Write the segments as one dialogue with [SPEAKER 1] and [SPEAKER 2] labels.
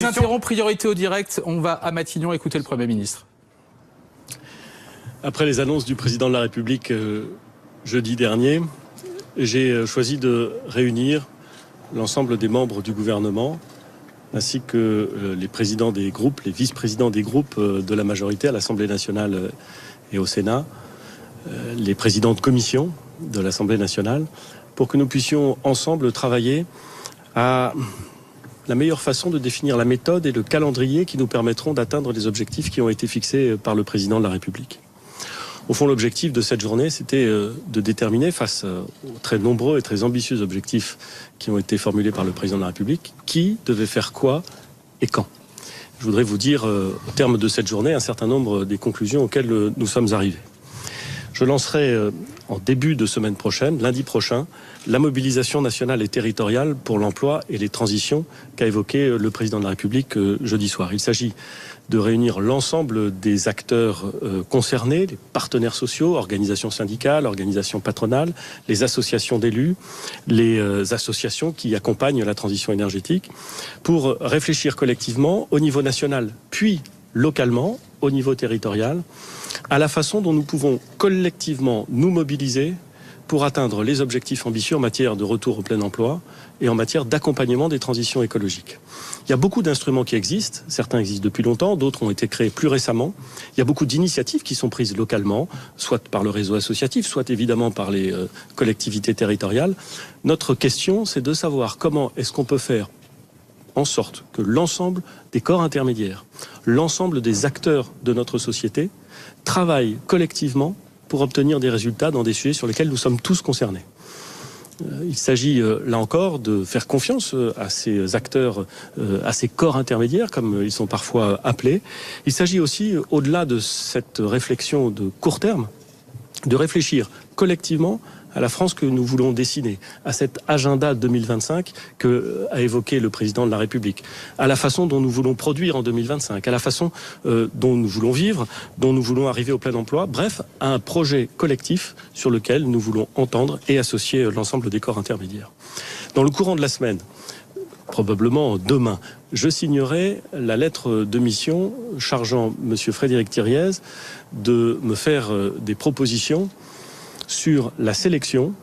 [SPEAKER 1] interrompt, priorité au direct. On va à Matignon écouter le Premier ministre.
[SPEAKER 2] Après les annonces du président de la République jeudi dernier, j'ai choisi de réunir l'ensemble des membres du gouvernement, ainsi que les présidents des groupes, les vice-présidents des groupes de la majorité à l'Assemblée nationale et au Sénat, les présidents de commission de l'Assemblée nationale, pour que nous puissions ensemble travailler à la meilleure façon de définir la méthode et le calendrier qui nous permettront d'atteindre les objectifs qui ont été fixés par le président de la République. Au fond, l'objectif de cette journée, c'était de déterminer, face aux très nombreux et très ambitieux objectifs qui ont été formulés par le président de la République, qui devait faire quoi et quand. Je voudrais vous dire, au terme de cette journée, un certain nombre des conclusions auxquelles nous sommes arrivés. Je lancerai en début de semaine prochaine, lundi prochain, la mobilisation nationale et territoriale pour l'emploi et les transitions qu'a évoqué le président de la République jeudi soir. Il s'agit de réunir l'ensemble des acteurs concernés, les partenaires sociaux, organisations syndicales, organisations patronales, les associations d'élus, les associations qui accompagnent la transition énergétique, pour réfléchir collectivement au niveau national, puis localement, au niveau territorial, à la façon dont nous pouvons collectivement nous mobiliser pour atteindre les objectifs ambitieux en matière de retour au plein emploi et en matière d'accompagnement des transitions écologiques. Il y a beaucoup d'instruments qui existent, certains existent depuis longtemps, d'autres ont été créés plus récemment. Il y a beaucoup d'initiatives qui sont prises localement, soit par le réseau associatif, soit évidemment par les collectivités territoriales. Notre question, c'est de savoir comment est-ce qu'on peut faire en sorte que l'ensemble des corps intermédiaires, l'ensemble des acteurs de notre société travaillent collectivement pour obtenir des résultats dans des sujets sur lesquels nous sommes tous concernés. Il s'agit là encore de faire confiance à ces acteurs, à ces corps intermédiaires, comme ils sont parfois appelés. Il s'agit aussi, au-delà de cette réflexion de court terme, de réfléchir collectivement à la France que nous voulons dessiner, à cet agenda 2025 qu'a évoqué le président de la République, à la façon dont nous voulons produire en 2025, à la façon dont nous voulons vivre, dont nous voulons arriver au plein emploi, bref, à un projet collectif sur lequel nous voulons entendre et associer l'ensemble des corps intermédiaires. Dans le courant de la semaine, probablement demain, je signerai la lettre de mission chargeant M. Frédéric Thiriez de me faire des propositions sur la sélection,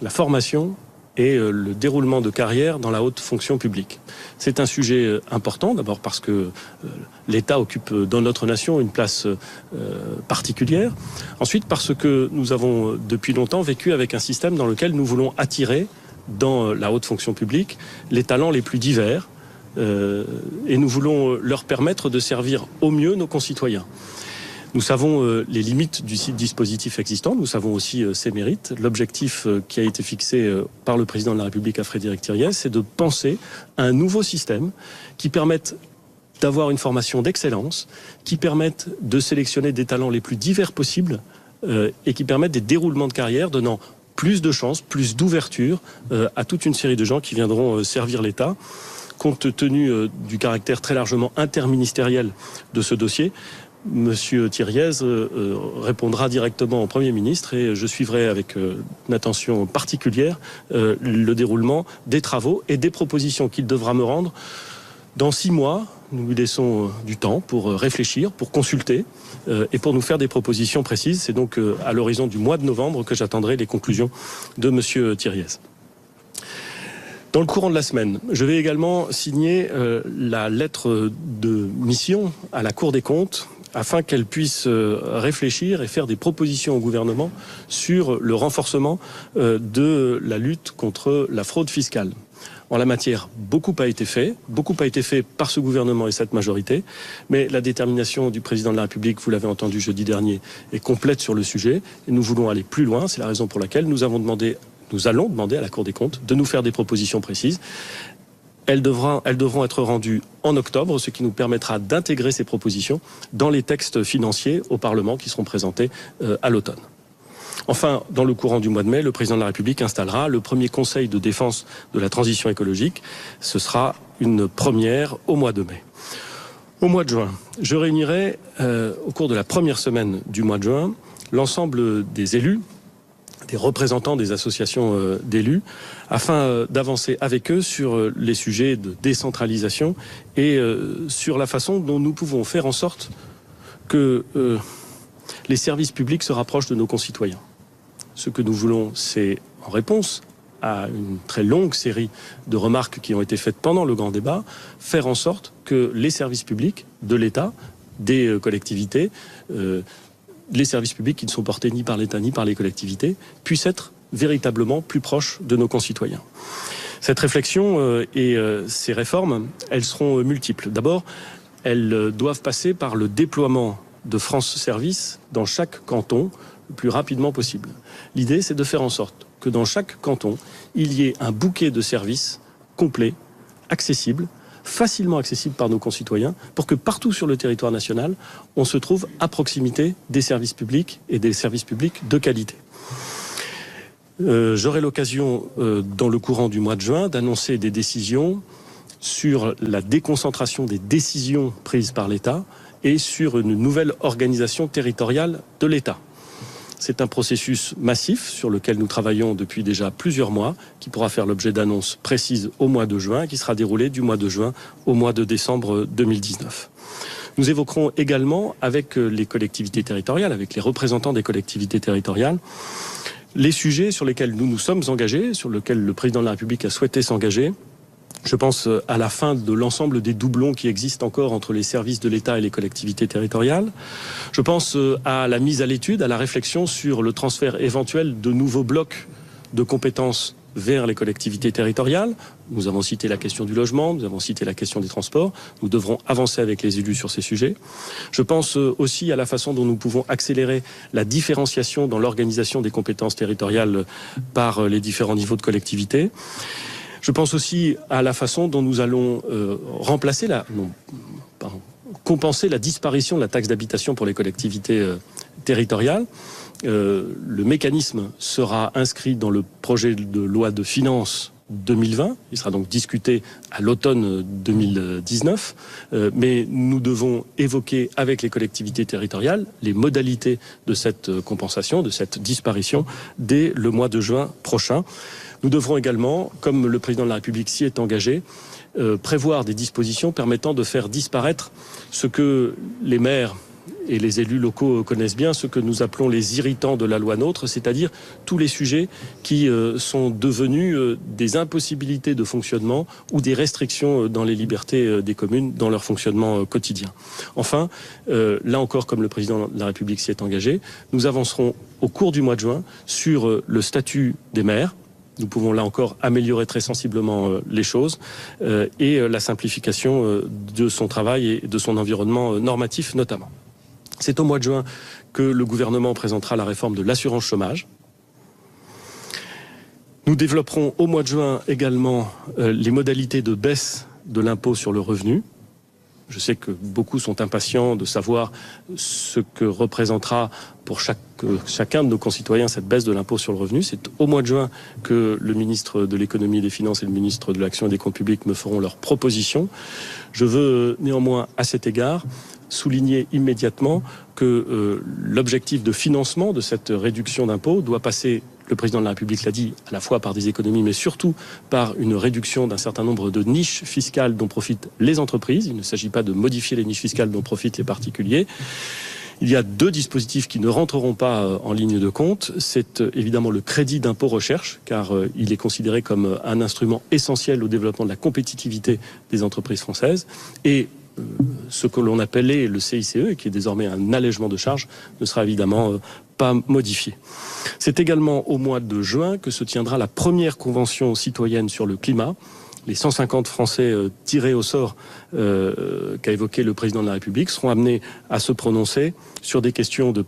[SPEAKER 2] la formation et le déroulement de carrière dans la haute fonction publique. C'est un sujet important, d'abord parce que l'État occupe dans notre nation une place particulière. Ensuite parce que nous avons depuis longtemps vécu avec un système dans lequel nous voulons attirer dans la haute fonction publique les talents les plus divers et nous voulons leur permettre de servir au mieux nos concitoyens. Nous savons les limites du dispositif existant, nous savons aussi ses mérites. L'objectif qui a été fixé par le président de la République à Frédéric Thiriez, c'est de penser à un nouveau système qui permette d'avoir une formation d'excellence, qui permette de sélectionner des talents les plus divers possibles et qui permette des déroulements de carrière donnant plus de chances, plus d'ouverture à toute une série de gens qui viendront servir l'État. Compte tenu du caractère très largement interministériel de ce dossier, Monsieur Thiriez répondra directement au Premier ministre et je suivrai avec une attention particulière le déroulement des travaux et des propositions qu'il devra me rendre. Dans 6 mois, nous lui laissons du temps pour réfléchir, pour consulter et pour nous faire des propositions précises. C'est donc à l'horizon du mois de novembre que j'attendrai les conclusions de Monsieur Thiriez. Dans le courant de la semaine, je vais également signer la lettre de mission à la Cour des comptes afin qu'elle puisse réfléchir et faire des propositions au gouvernement sur le renforcement de la lutte contre la fraude fiscale. En la matière, beaucoup a été fait par ce gouvernement et cette majorité, mais la détermination du président de la République, vous l'avez entendu jeudi dernier, est complète sur le sujet et nous voulons aller plus loin. C'est la raison pour laquelle nous allons demander à la Cour des comptes de nous faire des propositions précises. Elles devront être rendues en octobre, ce qui nous permettra d'intégrer ces propositions dans les textes financiers au Parlement qui seront présentés à l'automne. Enfin, dans le courant du mois de mai, le président de la République installera le premier conseil de défense de la transition écologique. Ce sera une première au mois de mai. Au mois de juin, je réunirai au cours de la première semaine du mois de juin l'ensemble des élus des représentants des associations d'élus, afin d'avancer avec eux sur les sujets de décentralisation et sur la façon dont nous pouvons faire en sorte que les services publics se rapprochent de nos concitoyens. Ce que nous voulons, c'est, en réponse à une très longue série de remarques qui ont été faites pendant le grand débat, faire en sorte que les services publics de l'État, des collectivités, les services publics qui ne sont portés ni par l'État ni par les collectivités, puissent être véritablement plus proches de nos concitoyens. Cette réflexion et ces réformes, elles seront multiples. D'abord, elles doivent passer par le déploiement de France Service dans chaque canton le plus rapidement possible. L'idée, c'est de faire en sorte que dans chaque canton, il y ait un bouquet de services complet, accessible, facilement accessible par nos concitoyens, pour que partout sur le territoire national, on se trouve à proximité des services publics et des services publics de qualité. J'aurai l'occasion, dans le courant du mois de juin, d'annoncer des décisions sur la déconcentration des décisions prises par l'État et sur une nouvelle organisation territoriale de l'État. C'est un processus massif sur lequel nous travaillons depuis déjà plusieurs mois, qui pourra faire l'objet d'annonces précises au mois de juin, qui sera déroulé du mois de juin au mois de décembre 2019. Nous évoquerons également avec les collectivités territoriales, avec les représentants des collectivités territoriales, les sujets sur lesquels nous nous sommes engagés, sur lesquels le président de la République a souhaité s'engager. Je pense à la fin de l'ensemble des doublons qui existent encore entre les services de l'État et les collectivités territoriales. Je pense à la mise à l'étude, à la réflexion sur le transfert éventuel de nouveaux blocs de compétences vers les collectivités territoriales. Nous avons cité la question du logement, nous avons cité la question des transports. Nous devrons avancer avec les élus sur ces sujets. Je pense aussi à la façon dont nous pouvons accélérer la différenciation dans l'organisation des compétences territoriales par les différents niveaux de collectivité. Je pense aussi à la façon dont nous allons compenser la disparition de la taxe d'habitation pour les collectivités territoriales. Le mécanisme sera inscrit dans le projet de loi de finances 2020. Il sera donc discuté à l'automne 2019. Mais nous devons évoquer avec les collectivités territoriales les modalités de cette compensation, de cette disparition, dès le mois de juin prochain. Nous devrons également, comme le président de la République s'y est engagé, prévoir des dispositions permettant de faire disparaître ce que les maires et les élus locaux connaissent bien, ce que nous appelons les irritants de la loi NOTRe, c'est-à-dire tous les sujets qui sont devenus des impossibilités de fonctionnement ou des restrictions dans les libertés des communes dans leur fonctionnement quotidien. Enfin, là encore, comme le président de la République s'y est engagé, nous avancerons au cours du mois de juin sur le statut des maires. Nous pouvons là encore améliorer très sensiblement les choses et la simplification de son travail et de son environnement normatif notamment. C'est au mois de juin que le gouvernement présentera la réforme de l'assurance chômage. Nous développerons au mois de juin également les modalités de baisse de l'impôt sur le revenu. Je sais que beaucoup sont impatients de savoir ce que représentera pour chacun de nos concitoyens cette baisse de l'impôt sur le revenu. C'est au mois de juin que le ministre de l'économie et des finances et le ministre de l'action et des comptes publics me feront leurs propositions. Je veux néanmoins, à cet égard, souligner immédiatement que l'objectif de financement de cette réduction d'impôt doit passer, le président de la République l'a dit, à la fois par des économies, mais surtout par une réduction d'un certain nombre de niches fiscales dont profitent les entreprises. Il ne s'agit pas de modifier les niches fiscales dont profitent les particuliers. Il y a deux dispositifs qui ne rentreront pas en ligne de compte. C'est évidemment le crédit d'impôt recherche, car il est considéré comme un instrument essentiel au développement de la compétitivité des entreprises françaises. Et ce que l'on appelait le CICE, et qui est désormais un allègement de charges, ne sera évidemment pas modifié. C'est également au mois de juin que se tiendra la première convention citoyenne sur le climat. Les 150 Français tirés au sort qu'a évoqué le président de la République seront amenés à se prononcer sur des questions de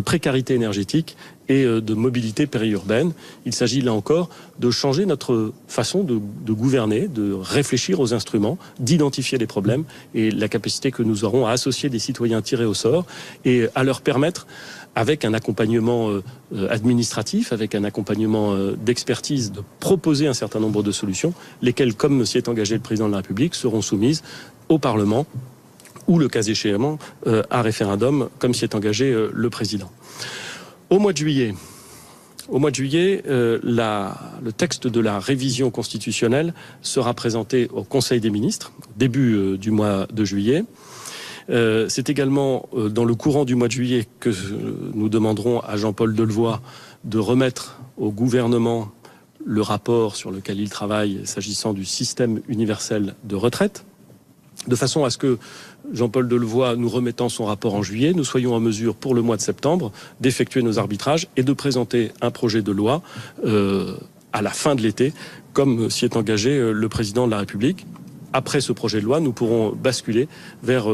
[SPEAKER 2] précarité énergétique et de mobilité périurbaine. Il s'agit là encore de changer notre façon de gouverner, de réfléchir aux instruments, d'identifier les problèmes et la capacité que nous aurons à associer des citoyens tirés au sort et à leur permettre, avec un accompagnement administratif, avec un accompagnement d'expertise, de proposer un certain nombre de solutions, lesquelles, comme s'y est engagé le président de la République, seront soumises au Parlement ou, le cas échéant, à référendum, comme s'y est engagé le président. Au mois de juillet, Au mois de juillet, le texte de la révision constitutionnelle sera présenté au Conseil des ministres, début du mois de juillet. C'est également dans le courant du mois de juillet que nous demanderons à Jean-Paul Delevoye de remettre au gouvernement le rapport sur lequel il travaille s'agissant du système universel de retraite, de façon à ce que Jean-Paul Delevoye, nous remettant son rapport en juillet, nous soyons en mesure pour le mois de septembre d'effectuer nos arbitrages et de présenter un projet de loi à la fin de l'été, comme s'y est engagé le président de la République. Après ce projet de loi, nous pourrons basculer vers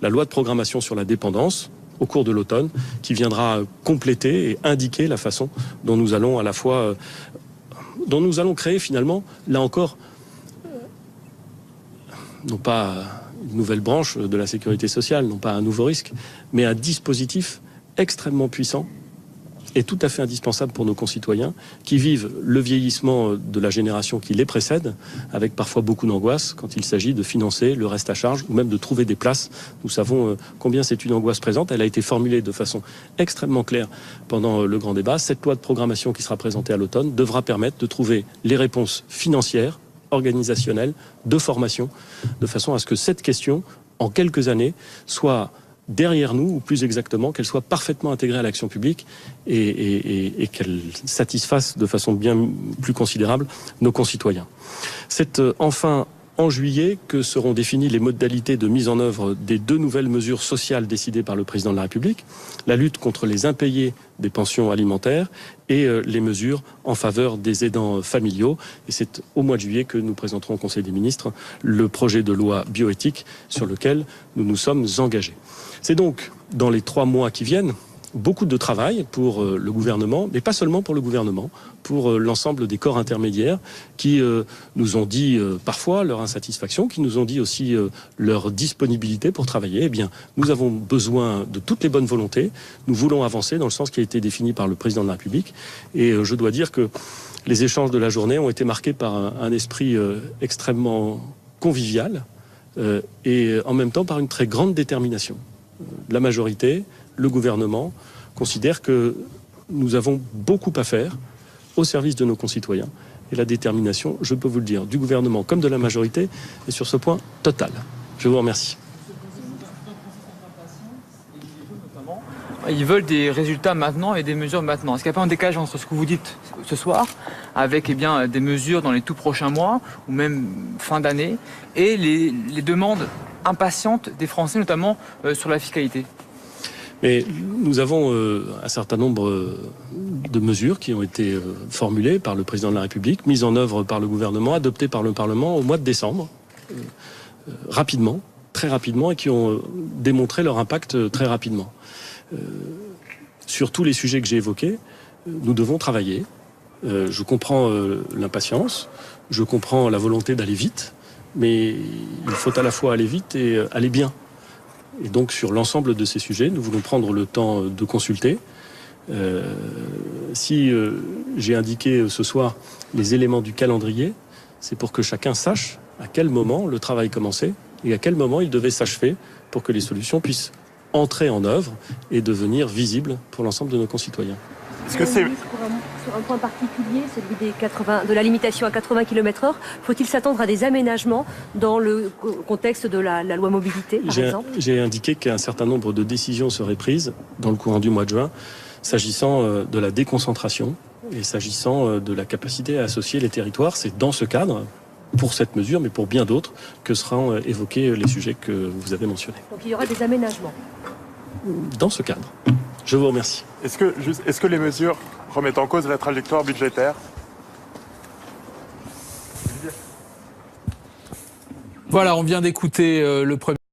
[SPEAKER 2] la loi de programmation sur la dépendance au cours de l'automne, qui viendra compléter et indiquer la façon dont nous allons à la fois dont nous allons créer finalement, là encore, non pas une nouvelle branche de la sécurité sociale, non pas un nouveau risque, mais un dispositif extrêmement puissant et tout à fait indispensable pour nos concitoyens qui vivent le vieillissement de la génération qui les précède, avec parfois beaucoup d'angoisse quand il s'agit de financer le reste à charge ou même de trouver des places. Nous savons combien c'est une angoisse présente. Elle a été formulée de façon extrêmement claire pendant le grand débat. Cette loi de programmation qui sera présentée à l'automne devra permettre de trouver les réponses financières, organisationnelles, de formation, de façon à ce que cette question, en quelques années, soit derrière nous, ou plus exactement, qu'elle soit parfaitement intégrée à l'action publique et qu'elle satisfasse de façon bien plus considérable nos concitoyens. C'est enfin en juillet que seront définies les modalités de mise en œuvre des 2 nouvelles mesures sociales décidées par le président de la République, la lutte contre les impayés des pensions alimentaires et les mesures en faveur des aidants familiaux. Et c'est au mois de juillet que nous présenterons au Conseil des ministres le projet de loi bioéthique sur lequel nous nous sommes engagés. C'est donc, dans les 3 mois qui viennent, beaucoup de travail pour le gouvernement, mais pas seulement pour le gouvernement, pour l'ensemble des corps intermédiaires qui nous ont dit parfois leur insatisfaction, qui nous ont dit aussi leur disponibilité pour travailler. Eh bien, nous avons besoin de toutes les bonnes volontés. Nous voulons avancer dans le sens qui a été défini par le président de la République. Et je dois dire que les échanges de la journée ont été marqués par un esprit extrêmement convivial et en même temps par une très grande détermination. La majorité, le gouvernement, considère que nous avons beaucoup à faire au service de nos concitoyens. Et la détermination, je peux vous le dire, du gouvernement comme de la majorité, est sur ce point totale. Je vous remercie.
[SPEAKER 3] Ils veulent des résultats maintenant et des mesures maintenant. Est-ce qu'il n'y a pas un décalage entre ce que vous dites ce soir, avec des mesures dans les tout prochains mois, ou même fin d'année, et les demandes impatientes des Français, notamment sur la fiscalité ?
[SPEAKER 2] Mais nous avons un certain nombre de mesures qui ont été formulées par le président de la République, mises en œuvre par le gouvernement, adoptées par le Parlement au mois de décembre, rapidement, très rapidement, et qui ont démontré leur impact très rapidement. Sur tous les sujets que j'ai évoqués, nous devons travailler. Je comprends l'impatience, je comprends la volonté d'aller vite, mais il faut à la fois aller vite et aller bien. Et donc sur l'ensemble de ces sujets, nous voulons prendre le temps de consulter. Si j'ai indiqué ce soir les éléments du calendrier, c'est pour que chacun sache à quel moment le travail commençait et à quel moment il devait s'achever pour que les solutions puissent entrer en œuvre et devenir visibles pour l'ensemble de nos concitoyens.
[SPEAKER 4] Est-ce que c'est... Sur un point particulier, celui de la limitation à 80 km/h, faut-il s'attendre à des aménagements dans le contexte de la loi mobilité, par exemple ?
[SPEAKER 2] J'ai indiqué qu'un certain nombre de décisions seraient prises dans le courant du mois de juin, s'agissant de la déconcentration et s'agissant de la capacité à associer les territoires. C'est dans ce cadre, pour cette mesure, mais pour bien d'autres, que seront évoqués les sujets que vous avez mentionnés.
[SPEAKER 4] Donc il y aura des aménagements ?
[SPEAKER 2] Dans ce cadre. Je vous remercie.
[SPEAKER 5] Est-ce que les mesures remettent en cause la trajectoire budgétaire ?
[SPEAKER 1] Voilà, on vient d'écouter le premier